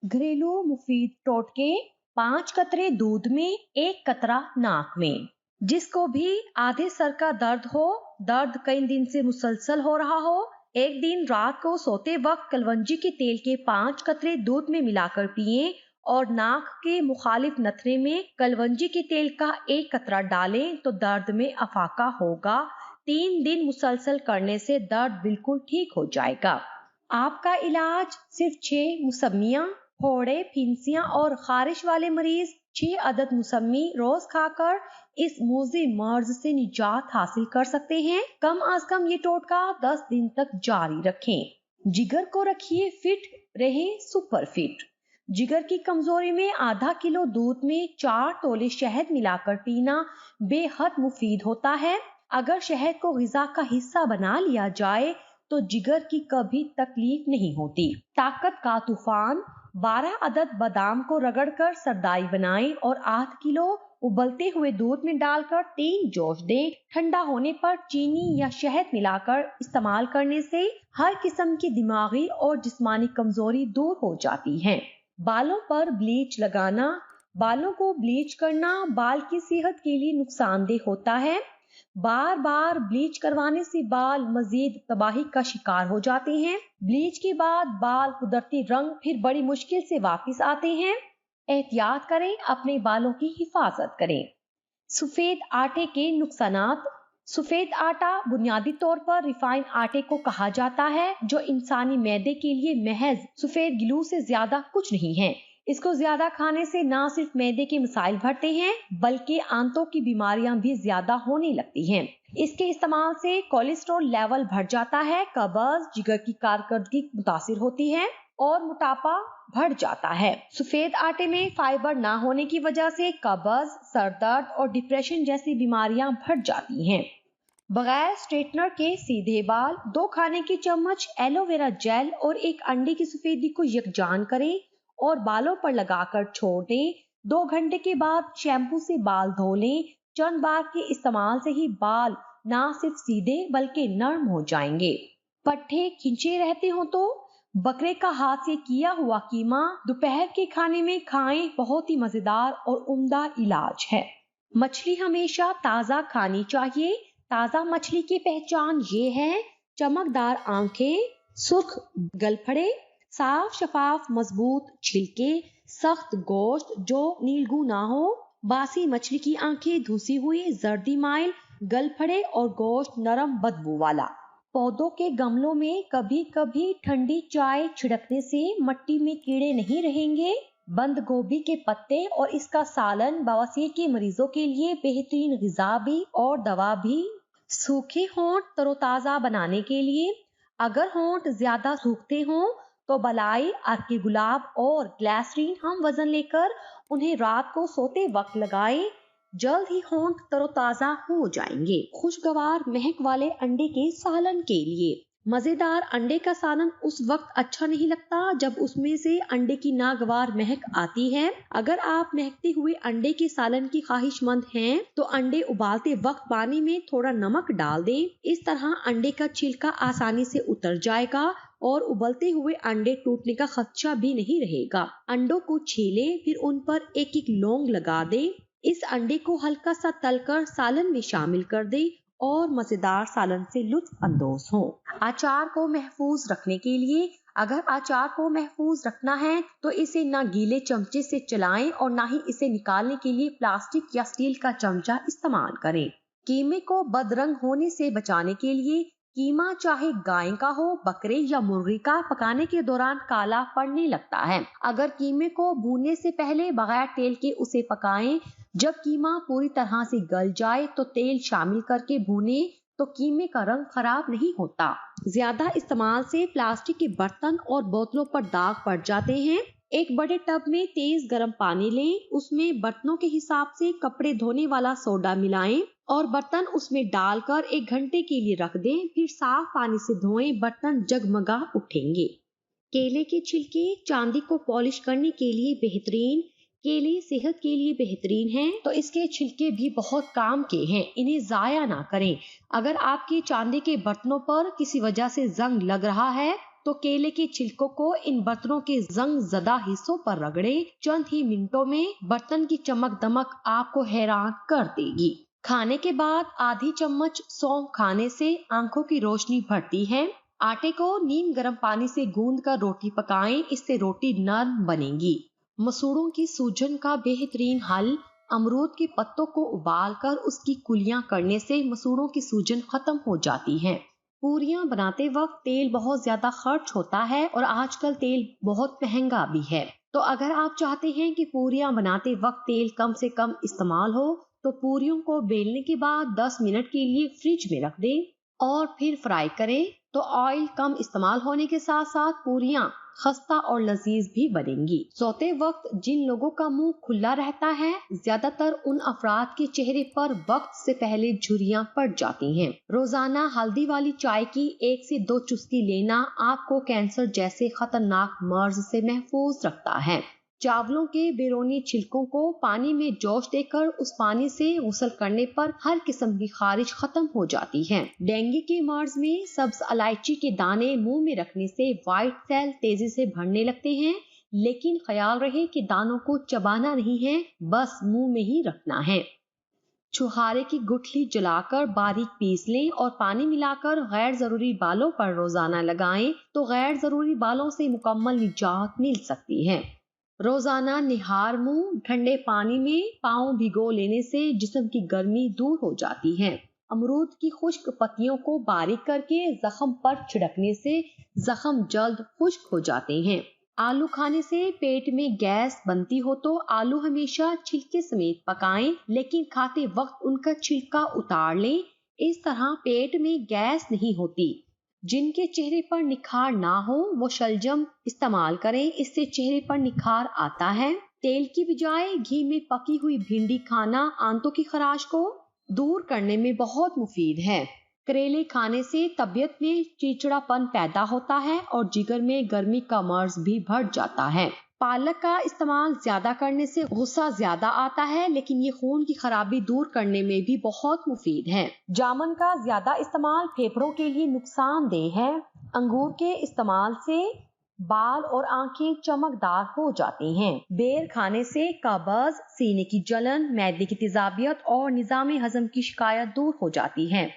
घरेलू मुफीद टोटके 5 कतरे दूध में 1 कतरा नाक में। जिसको भी आधे सर का दर्द हो, दर्द कई दिन से मुसलसल हो रहा हो, एक दिन रात को सोते वक्त कलवंजी के तेल के 5 कतरे दूध में मिलाकर पिएं और नाक के मुखालिफ नथने में कलवंजी के तेल का 1 कतरा डालें तो दर्द में अफाका होगा। 3 दिन मुसलसल करने से दर्द बिल्कुल ठीक हो जाएगा। आपका इलाज सिर्फ 6 मुसम्मियां, फोड़े, फिंसियां और खारिश वाले मरीज 6 अदद मुसम्मी रोज खाकर इस मुज़ी मर्ज से निजात हासिल कर सकते हैं। कम आज कम ये टोटका 10 दिन तक जारी रखें। जिगर को रखिए फिट, रहे सुपर फिट। जिगर की कमजोरी में आधा किलो दूध में 4 तोले शहद मिलाकर पीना बेहद मुफीद होता है। अगर शहद को ग़िज़ा का हिस्सा बना लिया जाए तो जिगर की कभी तकलीफ नहीं होती। ताकत का तूफान 12 अदद बादाम को रगड़कर सरदाई बनाएं और आध किलो उबलते हुए दूध में डालकर 3 जोश दें। ठंडा होने पर चीनी या शहद मिलाकर इस्तेमाल करने से हर किस्म की दिमागी और जिस्मानी कमजोरी दूर हो जाती है। बालों पर ब्लीच लगाना। बालों को ब्लीच करना बाल की सेहत के लिए नुकसानदेह होता है। बार बार ब्लीच करवाने से बाल मजीद तबाही का शिकार हो जाते हैं। ब्लीच के बाद बाल कुदरती रंग फिर बड़ी मुश्किल से वापस आते हैं। एहतियात करें, अपने बालों की हिफाजत करें। सफेद आटे के नुकसानात। सफेद आटा बुनियादी तौर पर रिफाइंड आटे को कहा जाता है, जो इंसानी मैदे के लिए महज सफेद गिलू से ज्यादा कुछ नहीं है। इसको ज्यादा खाने से न सिर्फ मैदे के मसाइल बढ़ते हैं बल्कि आंतों की बीमारियां भी ज्यादा होने लगती हैं। इसके इस्तेमाल से कोलेस्ट्रॉल लेवल बढ़ जाता है, कब्ज, जिगर की कारकर्दगी मुतासिर होती है और मोटापा बढ़ जाता है। सफेद आटे में फाइबर ना होने की वजह से कब्ज, सर दर्द और डिप्रेशन जैसी बीमारियां बढ़ जाती हैं। बगैर स्ट्रेटनर के सीधे बाल। 2 खाने की चम्मच एलोवेरा जेल और 1 अंडे की सफेदी को यकजान करें और बालों पर लगाकर छोड़ दें। 2 घंटे के बाद शैम्पू से बाल धो लें। चंद बार के इस्तेमाल से ही बाल ना सिर्फ सीधे बल्कि नरम हो जाएंगे। पट्टे खिंचे रहते हो तो बकरे का हाथ से किया हुआ कीमा दोपहर के खाने में खाएं, बहुत ही मजेदार और उम्दा इलाज है। मछली हमेशा ताजा खानी चाहिए। ताजा मछली की पहचान ये है: चमकदार आंखें, सुर्ख गलफड़े, साफ शफाफ मजबूत छिलके, सख्त गोश्त जो नीलगू ना हो। बासी मछली की आंखें धुसी हुई, जर्दी माइल, गलफड़े और गोश्त नरम बदबू वाला। पौधों के गमलों में कभी कभी ठंडी चाय छिड़कने से मिट्टी में कीड़े नहीं रहेंगे। बंद गोभी के पत्ते और इसका सालन बवासीर के मरीजों के लिए बेहतरीन ग़िज़ा भी और दवा भी। सूखे होंठ तरोताजा बनाने के लिए। अगर होंठ ज्यादा सूखते हों तो बलाई, अर्के गुलाब और ग्लिसरीन हम वजन लेकर उन्हें रात को सोते वक्त लगाएं। जल्द ही होंठ तरोताजा हो जाएंगे। खुशगवार महक वाले अंडे के सालन के लिए। मजेदार अंडे का सालन उस वक्त अच्छा नहीं लगता जब उसमें से अंडे की नागवार महक आती है। अगर आप महकते हुए अंडे के सालन की ख्वाहिशमंद हैं तो अंडे उबालते वक्त पानी में थोड़ा नमक डाल दें। इस तरह अंडे का छिलका आसानी से उतर जाएगा और उबलते हुए अंडे टूटने का खदशा भी नहीं रहेगा। अंडों को छीलें, फिर उन पर 1-1 लौंग लगा दें। इस अंडे को हल्का सा तलकर सालन में शामिल कर दें और मजेदार सालन से लुत्फ अंदोज हों। अचार को महफूज रखने के लिए। अगर अचार को महफूज रखना है तो इसे ना गीले चमचे से चलाएं और ना ही इसे निकालने के लिए प्लास्टिक या स्टील का चमचा इस्तेमाल करें। कीमे को बदरंग होने से बचाने के लिए कीमा चाहे गाय का हो, बकरे या मुर्गी का, पकाने के दौरान काला पड़ने लगता है। अगर कीमे को भूनने से पहले बगैर तेल के उसे पकाएं। जब कीमा पूरी तरह से गल जाए तो तेल शामिल करके भूने तो कीमे का रंग खराब नहीं होता। ज्यादा इस्तेमाल से प्लास्टिक के बर्तन और बोतलों पर दाग पड़ जाते हैं। एक बड़े टब में तेज गर्म पानी लें, उसमें बर्तनों के हिसाब से कपड़े धोने वाला सोडा मिलाएं और बर्तन उसमें डालकर 1 घंटे के लिए रख दें। फिर साफ पानी से धोएं, बर्तन जगमगा उठेंगे। केले के छिलके चांदी को पॉलिश करने के लिए बेहतरीन। केले सेहत के लिए बेहतरीन हैं, तो इसके छिलके भी बहुत काम के हैं, इन्हें जाया ना करें। अगर आपके चांदी के बर्तनों पर किसी वजह से जंग लग रहा है तो केले के छिलकों को इन बर्तनों के जंग ज़दा हिस्सों पर रगड़े। चंद ही मिनटों में बर्तन की चमक दमक आपको हैरान कर देगी। खाने के बाद आधी चम्मच सौंफ खाने से आंखों की रोशनी बढ़ती है। आटे को नीम गर्म पानी से गूंद कर रोटी पकाएं, इससे रोटी नरम बनेगी। मसूड़ों की सूजन का बेहतरीन हल, अमरूद के पत्तों को उबालकर उसकी कुलियां करने से मसूड़ों की सूजन खत्म हो जाती है। पूरियां बनाते वक्त तेल बहुत ज्यादा खर्च होता है और आजकल तेल बहुत महंगा भी है। तो अगर आप चाहते हैं कि पूरियां बनाते वक्त तेल कम से कम इस्तेमाल हो, तो पूरियों को बेलने के बाद 10 मिनट के लिए फ्रिज में रख दें और फिर फ्राई करें। तो ऑयल कम इस्तेमाल होने के साथ साथ पूरियां खस्ता और लजीज भी बनेंगी। सोते वक्त जिन लोगों का मुंह खुला रहता है, ज्यादातर उन अफराद के चेहरे पर वक्त से पहले झुर्रियां पड़ जाती हैं। रोजाना हल्दी वाली चाय की 1 से 2 चुस्की लेना आपको कैंसर जैसे खतरनाक मर्ज से महफूज रखता है। चावलों के बैरूनी छिलकों को पानी में जोश देकर उस पानी से गुस्ल करने पर हर किस्म की खारिश खत्म हो जाती है। डेंगू के मर्ज में सब्ज इलायची के दाने मुंह में रखने से व्हाइट सेल तेजी से बढ़ने लगते हैं, लेकिन ख्याल रहे कि दानों को चबाना नहीं है, बस मुंह में ही रखना है। छुहारे की गुठली जलाकर बारीक पीस लें और पानी मिलाकर गैर जरूरी बालों पर रोजाना लगाएं, तो गैर जरूरी बालों से मुकम्मल निजात मिल सकती है। रोजाना निहार मुंह ठंडे पानी में पाँव भिगो लेने से जिस्म की गर्मी दूर हो जाती है। अमरूद की खुश्क पत्तियों को बारीक करके जख्म पर छिड़कने से जख्म जल्द खुश्क हो जाते हैं। आलू खाने से पेट में गैस बनती हो तो आलू हमेशा छिलके समेत पकाएं, लेकिन खाते वक्त उनका छिलका उतार लें। इस तरह पेट में गैस नहीं होती। जिनके चेहरे पर निखार ना हो वो शलजम इस्तेमाल करें, इससे चेहरे पर निखार आता है। तेल की बजाय घी में पकी हुई भिंडी खाना आंतों की खराश को दूर करने में बहुत मुफीद है। करेले खाने से तबीयत में चिड़चिड़ापन पैदा होता है और जिगर में गर्मी का मर्ज भी बढ़ जाता है। पालक का इस्तेमाल ज्यादा करने से गुस्सा ज्यादा आता है, लेकिन ये खून की खराबी दूर करने में भी बहुत मुफीद है। जामुन का ज्यादा इस्तेमाल फेफड़ों के लिए नुकसानदेह है। अंगूर के इस्तेमाल से बाल और आंखें चमकदार हो जाती हैं। बेर खाने से कब्ज, सीने की जलन, मैदे की तेजाबियत और निजाम हजम की शिकायत दूर हो जाती है।